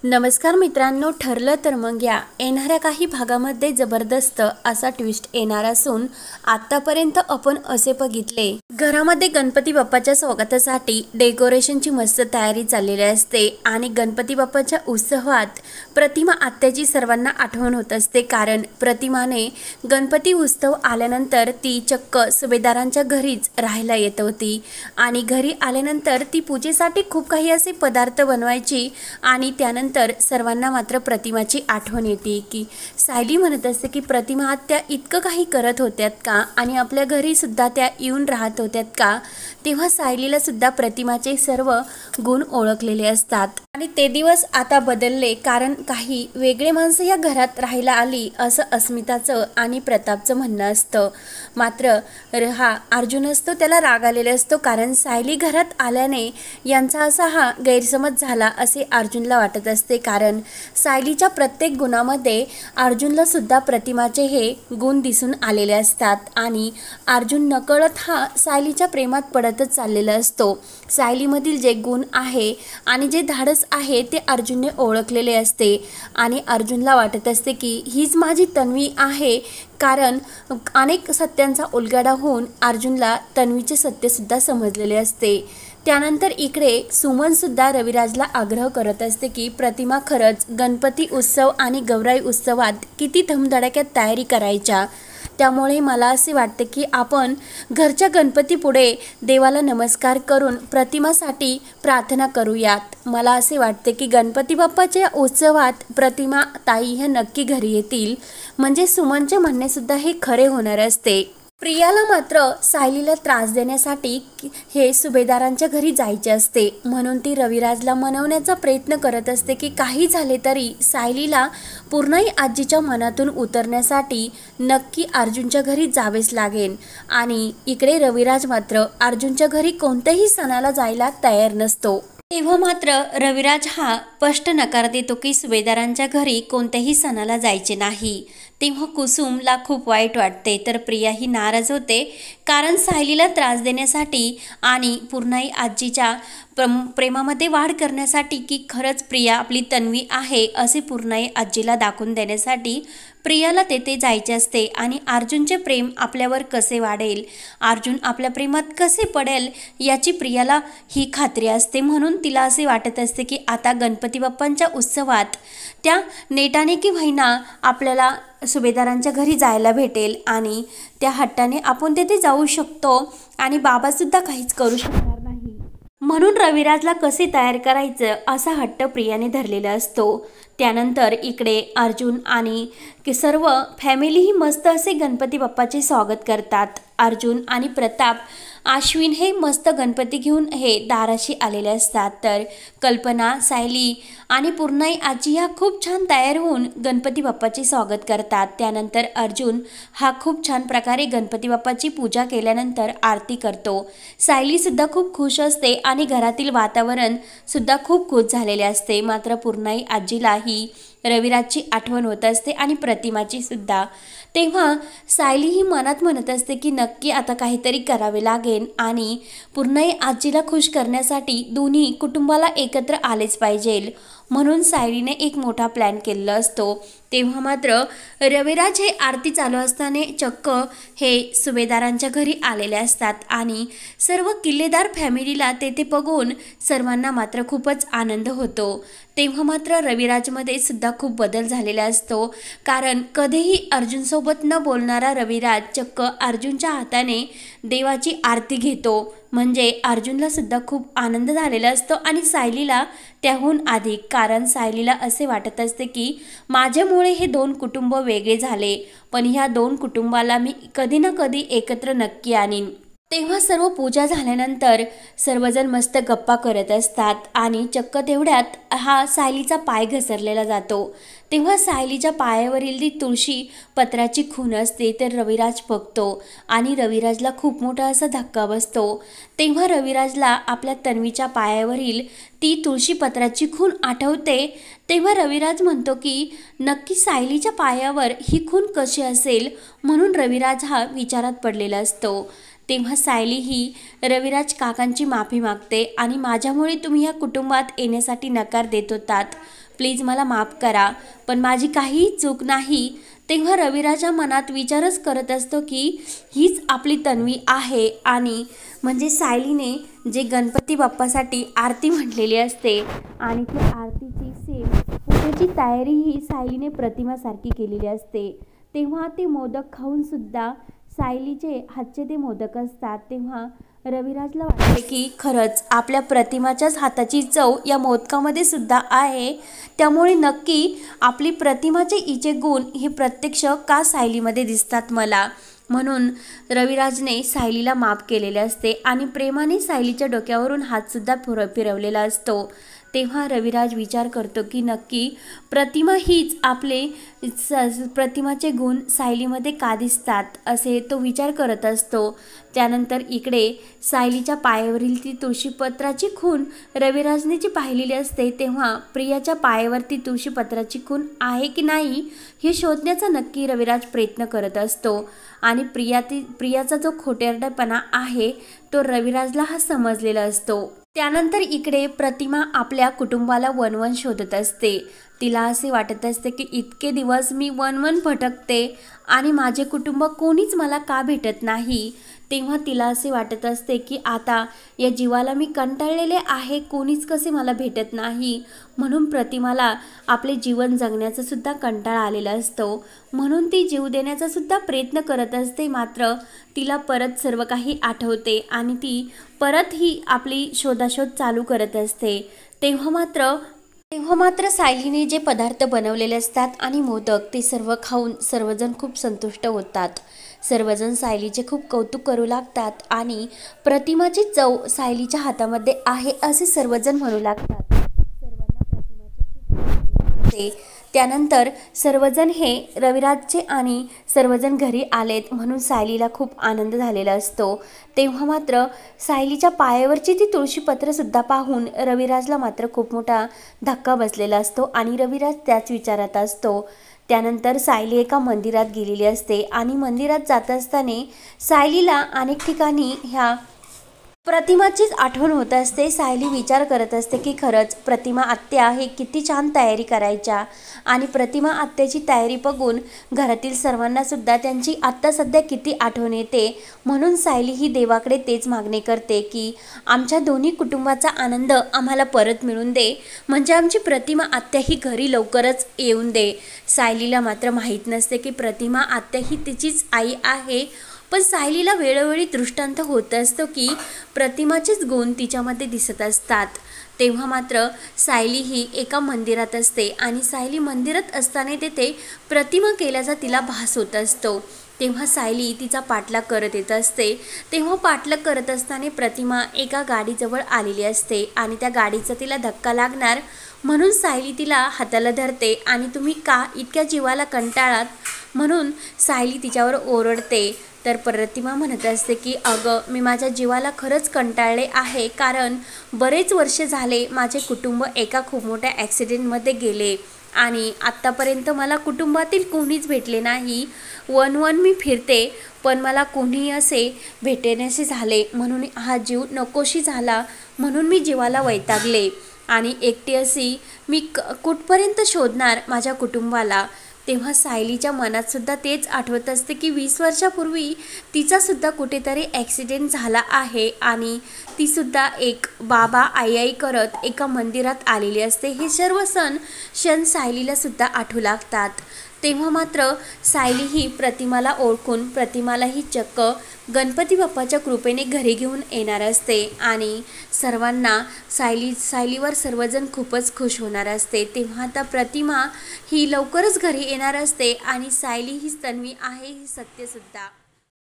नमस्कार मित्रांनो, ठरलं तर मग या येणाऱ्या काही भागामध्ये जबरदस्त असा ट्विस्ट येणार असून आतापर्यंत आपण असे बघितले, घरामध्ये गणपती बाप्पाच्या स्वागतासाठी डेकोरेशनची मस्त तयारी चाललेली असते आणि गणपती बाप्पाच्या उत्सवात प्रतिमा आत्याची सर्वांना आठवण होत असते। कारण प्रतिमाने गणपती उत्सव आल्यानंतर ती चक्क सुभेदारांच्या घरीच राहायला येत होती आणि घरी आल्यानंतर ती पूजेसाठी खूप काही असे पदार्थ बनवायची आणि त्यानंतर सर्वांना मात्र प्रतिमाची आठवण येते की सायली म्हणत असते की प्रतिमा आत्या इतकं काही करत होत्यात का आणि आपल्या घरी सुद्धा त्या येऊन राहत होत्यात का। तेव्हा सायलीला सुद्धा प्रतिमाचे सर्व गुण ओळखलेले असतात आणि ते दिवस आता बदलले, कारण काही वेगळे माणसं या घरात राहायला आली असं अस्मिताचं आणि प्रतापचं म्हणणं असतं। मात्र हा अर्जुन असतो त्याला राग आलेला असतो, कारण सायली घरात आल्याने यांचा असा हा गैरसमज झाला असे अर्जुनला वाटत असते। कारण सायलीच्या प्रत्येक गुणामध्ये अर्जुनला सुद्धा प्रतिमाचे हे गुण दिसून आलेले असतात आणि अर्जुन नकळत हा सायलीच्या प्रेमात पडतच चाललेला असतो। सायलीमधील जे गुण आहे आणि जे धाडस आहे ते अर्जुनने ओळखलेले असते आणि अर्जुनला वाटत असते की हीच माझी तन्वी आहे, कारण अनेक सत्यांचा उलगडा होऊन अर्जुनला तन्वीचे सत्य सुद्धा समजलेले असते। त्यानंतर इकडे सुमन सुद्धा रविराजला आग्रह करत असते की प्रतिमा खरंच गणपती उत्सव आणि गौराई उत्सवात किती धमधडाक्यात तयारी करायच्या, त्यामुळे मला असे वाटते की आपण घरच्या गणपतीपुढे देवाला नमस्कार करून प्रतिमासाठी प्रार्थना करूयात। मला असे वाटते की गणपती बाप्पाच्या उत्सवात प्रतिमा ताई ह्या नक्की घरी येतील, म्हणजे सुमनचे म्हणणे सुद्धा हे खरे होणार असते। प्रियाला मात्र सायलीला त्रास देण्यासाठी हे सुभेदारांच्या घरी जायचे असते, म्हणून ती रविराजला मनवण्याचा प्रयत्न करत असते की काही झाले तरी सायलीला पूर्णाई आजीच्या मनातून उतरण्यासाठी नक्की अर्जुनच्या घरी जावेच लागेल। आणि इकडे रविराज मात्र अर्जुनच्या घरी कोणत्याही सणाला जायला तयार नसतो। तेव्हा मात्र रविराज हा स्पष्ट नकार देतो की सुभेदारांच्या घरी कोणत्याही सणाला जायचे नाही। तेव्हा कुसुमला खूप वाईट वाटते, तर प्रिया ही नाराज होते, कारण सायलीला त्रास देण्यासाठी आणि पूर्णाई आजीच्या प्रेमामध्ये वाढ करण्यासाठी की खरंच प्रिया आपली तन्वी आहे असे पूर्णाई आजीला दाखवून देण्यासाठी प्रियाला तेथे जायचे असते। आणि अर्जुनचे प्रेम आपल्यावर कसे वाढेल, अर्जुन आपल्या प्रेमात कसे पडेल याची प्रियाला ही खात्री असते, म्हणून तिला असे वाटत असते की आता गणपती बाप्पांच्या उत्सवात त्या नेटाने की व्हाईना आपल्याला सुभेदारांच्या घरी जायला भेटेल आणि त्या हट्टाने आपण तेथे जाऊ शकतो आणि बाबासुद्धा काहीच करू शकणार नाही, म्हणून रविराजला कसे तयार करायचं असा हट्ट प्रियाने धरलेला असतो। त्यानंतर इकडे अर्जुन आणि सर्व फॅमिलीही मस्त असे गणपती बाप्पाचे स्वागत करतात। अर्जुन आणि प्रताप अश्विन हे मस्त गणपती घेऊन हे दाराशी आलेले असतात, तर कल्पना, सायली आणि पूर्णाई आजी ह्या खूप छान तयार होऊन गणपती बाप्पाचे स्वागत करतात। त्यानंतर अर्जुन हा खूप छान प्रकारे गणपती बाप्पाची पूजा केल्यानंतर आरती करतो। सायली सुद्धा खूप खुश असते आणि घरातील वातावरण सुद्धा खूप खुश झालेले असते। मात्र पूर्णाई आजीला ही रविराजची आठवण होत असते आणि प्रतिमाची सुद्धा। तेव्हा सायली ही मनात म्हणत असते की नक्की आता काहीतरी करावे लागेल आणि पूर्णाई आजीला खुश करण्यासाठी दोन्ही कुटुंबाला एकत्र आलेच पाहिजे, म्हणून सायलीने एक मोठा प्लॅन केलेला असतो। तेव्हा मात्र रविराज हे आरती चालू असताना चक्क हे सुभेदारांच्या घरी आलेले असतात आणि सर्व किल्लेदार फॅमिलीला तेथे बघून सर्वांना मात्र खूपच आनंद होतो। तेव्हा मात्र रविराजमध्ये सुद्धा खूप बदल झालेला असतो, कारण कधीही अर्जुनसोबत न बोलणारा रविराज चक्क अर्जुनच्या हाताने देवाची आरती घेतो, म्हणजे अर्जुनला सुद्धा खूप आनंद झालेला असतो आणि सायलीला त्याहून अधिक, कारण सायलीला असे वाटत असते की माझ्यामुळे हे दोन कुटुंब वेगळे झाले, पण ह्या दोन कुटुंबाला मी कधी ना कधी एकत्र नक्की आणीन। तेव्हा सर्व पूजा झाल्यानंतर सर्वजण मस्त गप्पा करत असतात आणि चक्क तेवढ्यात हा सायलीचा पाय घसरलेला जातो। तेव्हा सायलीच्या पायावरील ती तुळशी पत्राची खूण असते, तर रविराज बघतो आणि रविराजला खूप मोठा असा धक्का बसतो। तेव्हा रविराजला आपल्या तन्वीच्या पायावरील ती तुळशी पत्राची खूण आठवते। तेव्हा रविराज म्हणतो की नक्की सायलीच्या पायावर ही खूण कशी असेल, म्हणून रविराज हा विचारात पडलेला असतो। तेव्हा सायली ही रविराज काकांची माफी मागते आणि माझ्यामुळे तुम्ही या कुटुंबात येण्यासाठी नकार देत होतात, प्लीज मला माफ करा, पण माझी काहीही चूक नाही. तेव्हा रविराजा मनात विचारच करत असतो की हीच आपली तन्वी आहे. आणि म्हणजे सायलीने जे गणपती बाप्पासाठी आरती म्हटलेली असते आणि ती आरतीची सेम पूजेची तयारी ही सायलीने प्रतिमासारखी केलेली असते. तेव्हा ते मोदक खाऊन सुद्धा सायलीचे हातचे ते मोदक असतात. तेव्हा रविराजला वाटते की खरंच आपल्या प्रतिमाच्याच हाताची चव या मोदकामध्ये सुद्धा आहे. त्यामुळे नक्की आपली प्रतिमाचे हिचे गुण हे प्रत्यक्ष का सायलीमध्ये दिसतात मला. म्हणून रविराजने सायलीला माफ केलेले असते आणि प्रेमाने सायलीच्या डोक्यावरून हातसुद्धा फिरवलेला असतो. तेव्हा रविराज विचार करतो की नक्की प्रतिमा हीच आपले प्रतिमाचे गुण सायलीमध्ये का दिसतात असे तो विचार करत असतो. त्यानंतर इकडे सायलीच्या पायावरील ती तुळशीपत्राची खूण रविराजने जी पाहिलेली असते तेव्हा प्रियाच्या पायावरती तुळशीपत्राची खूण आहे की नाही हे शोधण्याचा नक्की रविराज प्रयत्न करत असतो. आणि प्रियाचा जो खोटेरडेपणा आहे तो रविराजला हा समजलेला असतो. त्यानंतर इकडे प्रतिमा आपल्या कुटुंबाला वनवन शोधत असते. तिला असे वाटत असते की इतके दिवस मी वनवन भटकते आणि माझे कुटुंब कोणीच मला का भेटत नाही. तेव्हा तिला असे वाटत असते की आता या जीवाला मी कंटाळलेले आहे, कोणीच कसे मला भेटत नाही. म्हणून प्रतिमाला आपले जीवन जगण्याचा सुद्धा कंटाळा आलेला असतो. म्हणून ती जीव देण्याचा सुद्धा प्रयत्न करत असते. मात्र तिला परत सर्व काही आठवते आणि ती परत ही आपली शोधाशोध चालू करत असते. तेव्हा मात्र सायलीने जे पदार्थ बनवलेले असतात आणि मोदक ते सर्व खाऊन सर्वजण खूप संतुष्ट होतात. सर्वजण सायलीचे खूप कौतुक करू लागतात आणि प्रतिमाची चव सायलीच्या हातामध्ये आहे असे सर्वजण म्हणू लागतात. सर्वांना प्रतिमाचे खूप त्यानंतर सर्वजण हे रविराजचे आणि सर्वजण घरी आलेत म्हणून सायलीला खूप आनंद झालेला असतो. तेव्हा मात्र सायलीच्या पायावरची ती तुळशीपत्रसुद्धा पाहून रविराजला मात्र खूप मोठा धक्का बसलेला असतो आणि रविराज त्याच विचारात असतो. त्यानंतर सायली एका मंदिरात गेलेली असते आणि मंदिरात जात असताना सायलीला अनेक ठिकाणी ह्या प्रतिमाचीच आठवण होत असते. सायली विचार करत असते की खरंच प्रतिमा आत्या हे किती छान तयारी करायच्या आणि प्रतिमा आत्याची तयारी बघून घरातील सर्वांना सुद्धा त्यांची आत्ता सध्या किती आठवण येते. म्हणून सायली ही देवाकडे तेच मागणी करते की आमच्या दोन्ही कुटुंबाचा आनंद आम्हाला परत मिळून दे, म्हणजे आमची प्रतिमा आत्या ही घरी लवकरच येऊन दे. सायलीला मात्र माहीत नसते की प्रतिमा आत्या ही तिचीच आई आहे. पण सायलीला वेळोवेळी दृष्टांत होत असतो की प्रतिमाचेच गुण तिच्यामध्ये दिसत असतात. तेव्हा मात्र सायली ही एका मंदिरात असते आणि सायली मंदिरात असताना तेथे प्रतिमा केल्याचा तिला भास होत असतो. तेव्हा सायली तिचा पाठलाग करत येत असते. तेव्हा पाठलाग करत असताना प्रतिमा एका गाडीजवळ आलेली असते आणि त्या गाडीचा तिला धक्का लागणार म्हणून सायली तिला हाताला धरते आणि तुम्ही का इतक्या जीवाला कंटाळात म्हणून सायली तिच्यावर ओरडते. तर प्रतिमा म्हणत असते की अगं मी माझ्या जीवाला खरंच कंटाळले आहे, कारण बरेच वर्ष झाले माझे कुटुंब एका खूप मोठ्या ॲक्सिडेंटमध्ये गेले आणि आत्तापर्यंत मला कुटुंबातील कोणीच भेटले नाही. वन मी फिरते पण मला कोणी असे भेटण्याचे झाले म्हणून हा जीव नकोशी झाला, म्हणून मी जीवाला वैतागले आणि एकटी अशी मी कुठपर्यंत शोधणार माझ्या कुटुंबाला. तेव्हा सायलीच्या मनात सुद्धा तेच आठवत असते की 20 वर्षापूर्वी तिचासुद्धा कुठेतरी ॲक्सिडेंट झाला आहे आणि तीसुद्धा एक बाबा आई करत एका मंदिरात आलेली असते. हे सर्व क्षण सायलीलासुद्धा आठवू लागतात. तेव्हा मात्र सायली ही प्रतिमाला ओळखून प्रतिमालाही चक्क गणपती बाप्पाच्या कृपेने घरी घेऊन येणार असते आणि सर्वांना सायलीवर सर्वजण खूपच खुश होणार असते. तेव्हा आता प्रतिमा ही लवकरच घरी येणार असते आणि सायली ही तन्वी आहे ही सत्यसुद्धा